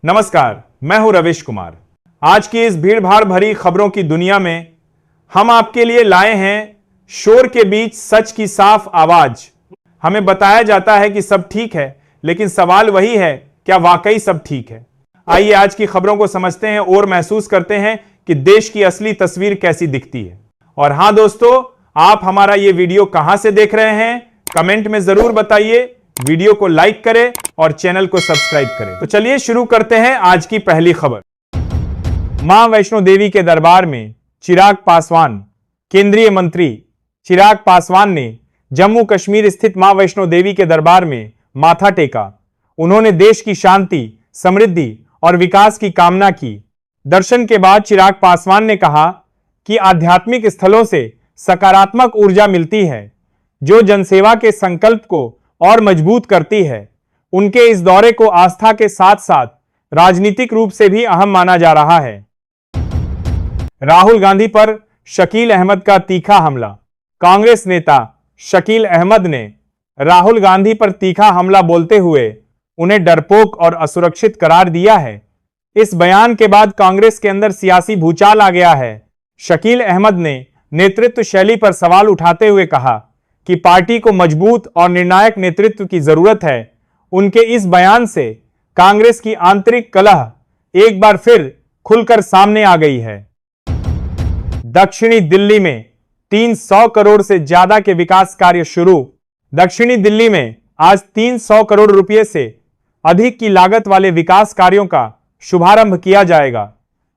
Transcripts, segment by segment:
नमस्कार, मैं हूं रविश कुमार। आज की इस भीड़भाड़ भरी खबरों की दुनिया में हम आपके लिए लाए हैं शोर के बीच सच की साफ आवाज। हमें बताया जाता है कि सब ठीक है, लेकिन सवाल वही है, क्या वाकई सब ठीक है? आइए आज की खबरों को समझते हैं और महसूस करते हैं कि देश की असली तस्वीर कैसी दिखती है। और हां दोस्तों, आप हमारा ये वीडियो कहां से देख रहे हैं, कमेंट में जरूर बताइए। वीडियो को लाइक करें और चैनल को सब्सक्राइब करें। तो चलिए शुरू करते हैं आज की पहली खबर। मां वैष्णो देवी के दरबार में चिराग पासवान। केंद्रीय मंत्री चिराग पासवान ने जम्मू कश्मीर स्थित मां वैष्णो देवी के दरबार में माथा टेका। उन्होंने देश की शांति, समृद्धि और विकास की कामना की। दर्शन के बाद चिराग पासवान ने कहा कि आध्यात्मिक स्थलों से सकारात्मक ऊर्जा मिलती है, जो जनसेवा के संकल्प को और मजबूत करती है। उनके इस दौरे को आस्था के साथ साथ राजनीतिक रूप से भी अहम माना जा रहा है। राहुल गांधी पर शकील अहमद का तीखा हमला। कांग्रेस नेता शकील अहमद ने राहुल गांधी पर तीखा हमला बोलते हुए उन्हें डरपोक और असुरक्षित करार दिया है। इस बयान के बाद कांग्रेस के अंदर सियासी भूचाल आ गया है। शकील अहमद ने नेतृत्व शैली पर सवाल उठाते हुए कहा कि पार्टी को मजबूत और निर्णायक नेतृत्व की जरूरत है। उनके इस बयान से कांग्रेस की आंतरिक कलह एक बार फिर खुलकर सामने आ गई है। दक्षिणी दिल्ली में 300 करोड़ से ज्यादा के विकास कार्य शुरू। दक्षिणी दिल्ली में आज 300 करोड़ रुपए से अधिक की लागत वाले विकास कार्यों का शुभारंभ किया जाएगा।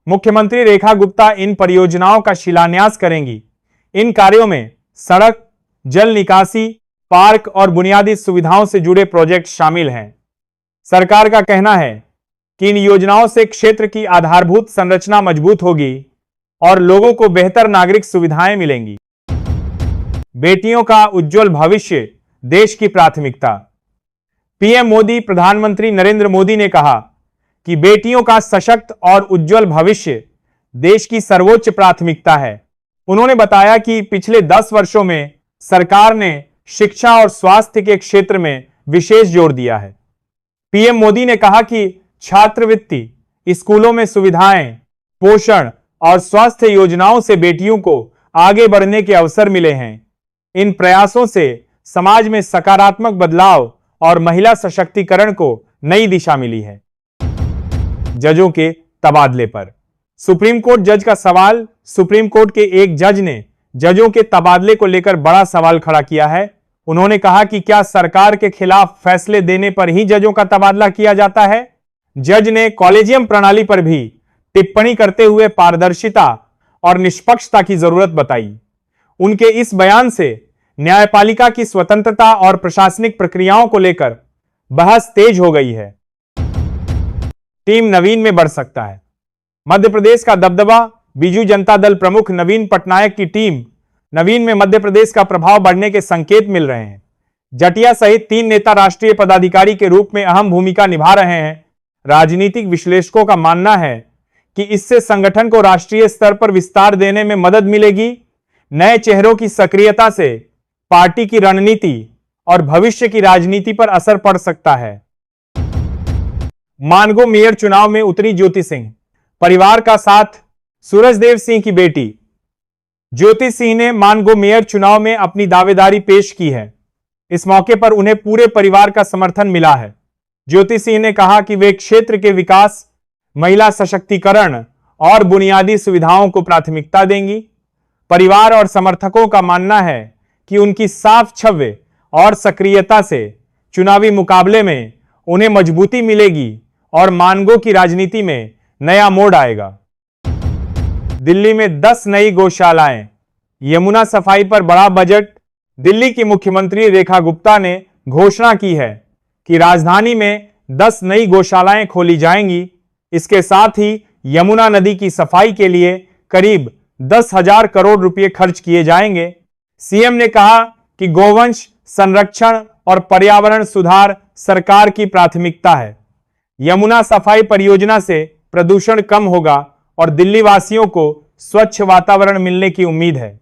मुख्यमंत्री रेखा गुप्ता इन परियोजनाओं का शिलान्यास करेंगी। इन कार्यों में सड़क, जल निकासी, पार्क और बुनियादी सुविधाओं से जुड़े प्रोजेक्ट शामिल हैं। सरकार का कहना है कि इन योजनाओं से क्षेत्र की आधारभूत संरचना मजबूत होगी और लोगों को बेहतर नागरिक सुविधाएं मिलेंगी। बेटियों का उज्जवल भविष्य देश की प्राथमिकता। पीएम मोदी, प्रधानमंत्री नरेंद्र मोदी ने कहा कि बेटियों का सशक्त और उज्जवल भविष्य देश की सर्वोच्च प्राथमिकता है। उन्होंने बताया कि पिछले 10 वर्षों में सरकार ने शिक्षा और स्वास्थ्य के क्षेत्र में विशेष जोर दिया है। पीएम मोदी ने कहा कि छात्रवृत्ति, स्कूलों में सुविधाएं, पोषण और स्वास्थ्य योजनाओं से बेटियों को आगे बढ़ने के अवसर मिले हैं। इन प्रयासों से समाज में सकारात्मक बदलाव और महिला सशक्तिकरण को नई दिशा मिली है। जजों के तबादले पर सुप्रीम कोर्ट जज का सवाल। सुप्रीम कोर्ट के एक जज ने जजों के तबादले को लेकर बड़ा सवाल खड़ा किया है। उन्होंने कहा कि क्या सरकार के खिलाफ फैसले देने पर ही जजों का तबादला किया जाता है? जज ने कॉलेजियम प्रणाली पर भी टिप्पणी करते हुए पारदर्शिता और निष्पक्षता की जरूरत बताई। उनके इस बयान से न्यायपालिका की स्वतंत्रता और प्रशासनिक प्रक्रियाओं को लेकर बहस तेज हो गई है। टीम नवीन में बढ़ सकता है। मध्य प्रदेश का दबदबा। बीजू जनता दल प्रमुख नवीन पटनायक की टीम नवीन में मध्य प्रदेश का प्रभाव बढ़ने के संकेत मिल रहे हैं। जटिया सहित 3 नेता राष्ट्रीय पदाधिकारी के रूप में अहम भूमिका निभा रहे हैं। राजनीतिक विश्लेषकों का मानना है कि इससे संगठन को राष्ट्रीय स्तर पर विस्तार देने में मदद मिलेगी। नए चेहरों की सक्रियता से पार्टी की रणनीति और भविष्य की राजनीति पर असर पड़ सकता है। मानगो मेयर चुनाव में उतरी ज्योति सिंह। परिवार का साथ। सूरजदेव सिंह की बेटी ज्योति सिंह ने मानगो मेयर चुनाव में अपनी दावेदारी पेश की है। इस मौके पर उन्हें पूरे परिवार का समर्थन मिला है। ज्योति सिंह ने कहा कि वे क्षेत्र के विकास, महिला सशक्तिकरण और बुनियादी सुविधाओं को प्राथमिकता देंगी। परिवार और समर्थकों का मानना है कि उनकी साफ छवि और सक्रियता से चुनावी मुकाबले में उन्हें मजबूती मिलेगी और मानगो की राजनीति में नया मोड़ आएगा। दिल्ली में 10 नई गौशालाएं। यमुना सफाई पर बड़ा बजट। दिल्ली की मुख्यमंत्री रेखा गुप्ता ने घोषणा की है कि राजधानी में 10 नई गौशालाएं खोली जाएंगी। इसके साथ ही यमुना नदी की सफाई के लिए करीब 10,000 करोड़ रुपए खर्च किए जाएंगे। सीएम ने कहा कि गौवंश संरक्षण और पर्यावरण सुधार सरकार की प्राथमिकता है। यमुना सफाई परियोजना से प्रदूषण कम होगा और दिल्ली वासियों को स्वच्छ वातावरण मिलने की उम्मीद है।